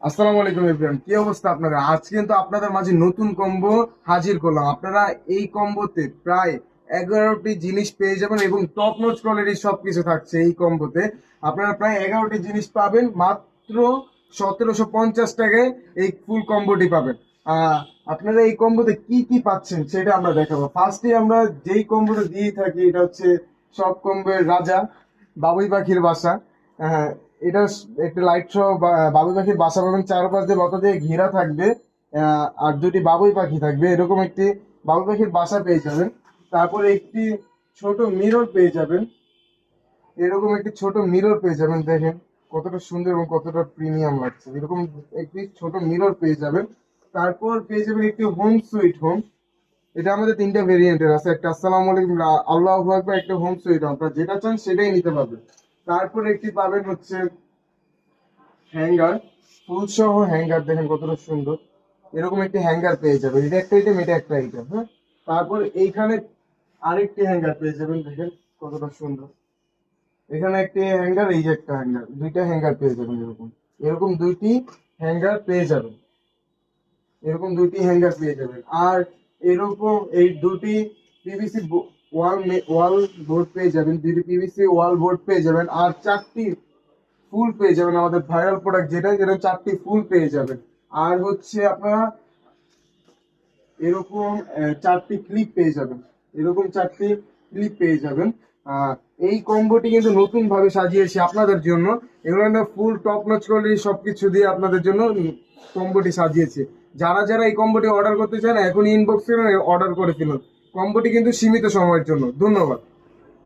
আসসালামু আলাইকুম এভরিওয়ান, কি অবস্থা আপনাদের? আজকে কিন্তু আপনাদের মাঝে নতুন কম্বো হাজির করলাম। আপনারা এই কম্বোতে প্রায় 11টি জিনিস পেয়ে যাবেন এবং টপ নচ কোয়ালিটির সবকিছু থাকছে এই কম্বোতে। আপনারা প্রায় 11টি জিনিস পাবেন মাত্র 1750 টাকায়। এই ফুল কম্বোটি পাবেন। আহ আপনারা এই কম্বোতে কি কি পাচ্ছেন সেটা আমরা দেখাবো। ফার্স্টে আমরা যেই কম্বোটা দিয়ে থাকি এটা হচ্ছে সব কম্বোর রাজা, বাবুই পাখির বাসা। হ্যাঁ, এটা একটা লাইট সহ বাবুই পাখির বাসা পাবেন, চারপাশ দিয়ে লতা দিয়ে ঘেরা থাকবে। আর দুটি বাবুই পাখি থাকবে, এরকম একটি বাবুই পাখির বাসা পেয়ে যাবেন। তারপরে একটি ছোট মিরর পেয়ে যাবেন, এরকম একটি ছোট মিরর পেয়ে যাবেন। দেখেন কতটা সুন্দর এবং কতটা প্রিমিয়াম লাগছে, এরকম একটি ছোট মিরর পেয়ে যাবেন। তারপর পেয়ে যাবেন একটি হোম সুইট হোম। এটা আমাদের তিনটা ভেরিয়েন্টের আছে, একটা আসসালামু আলাইকুম, আল্লাহু আকবার, একটা হোম সুইট হোম। আপনারা যেটা চান সেটাই নিতে পারবেন। তারপর একটি পাবেন হচ্ছে হ্যাঙ্গার, ফুল সহ হ্যাঙ্গার। দেখেন কতটা সুন্দর, এরকম একটি হ্যাঙ্গার পেয়ে যাবেন। এটা একটা আইটেম, এটা একটা আইটেম। হ্যাঁ, তারপর এইখানে আরেকটি হ্যাঙ্গার পেয়ে যাবেন। দেখেন কতটা সুন্দর, এখানে একটি হ্যাঙ্গার, এই যে একটা হ্যাঙ্গার, দুইটা হ্যাঙ্গার পেয়ে যাবেন। এরকম এরকম দুইটি হ্যাঙ্গার পেয়ে যাবেন, এরকম দুইটি হ্যাঙ্গার পেয়ে যাবেন। আর এরকম এই দুটি পিভিসি ওয়াল ওয়াল বোর্ড পেয়ে যাবেন, দুটি পিভিসি ওয়াল বোর্ড পেয়ে যাবেন। আর চারটি ফুল পেয়ে যাবেন, আমাদের ভাইরাল প্রোডাক্ট যেটা, যেটা চারটি ফুল পেয়ে যাবেন। আর হচ্ছে আপনারা এরকম চারটি ক্লিপ পেয়ে যাবেন, এরকম চারটি ক্লিপ পেয়ে যাবেন। আহ, এই কম্বোটি কিন্তু নতুন ভাবে সাজিয়েছি আপনাদের জন্য। এগুলো ফুল টপ নচ কোয়ালিটি সবকিছু দিয়ে আপনাদের জন্য কম্বোটি সাজিয়েছি। যারা যারা এই কম্বোটি অর্ডার করতে চান এখন ইনবক্সে অর্ডার করে ফেলুন। কম্বোটি কিন্তু সীমিত সময়ের জন্য। ধন্যবাদ।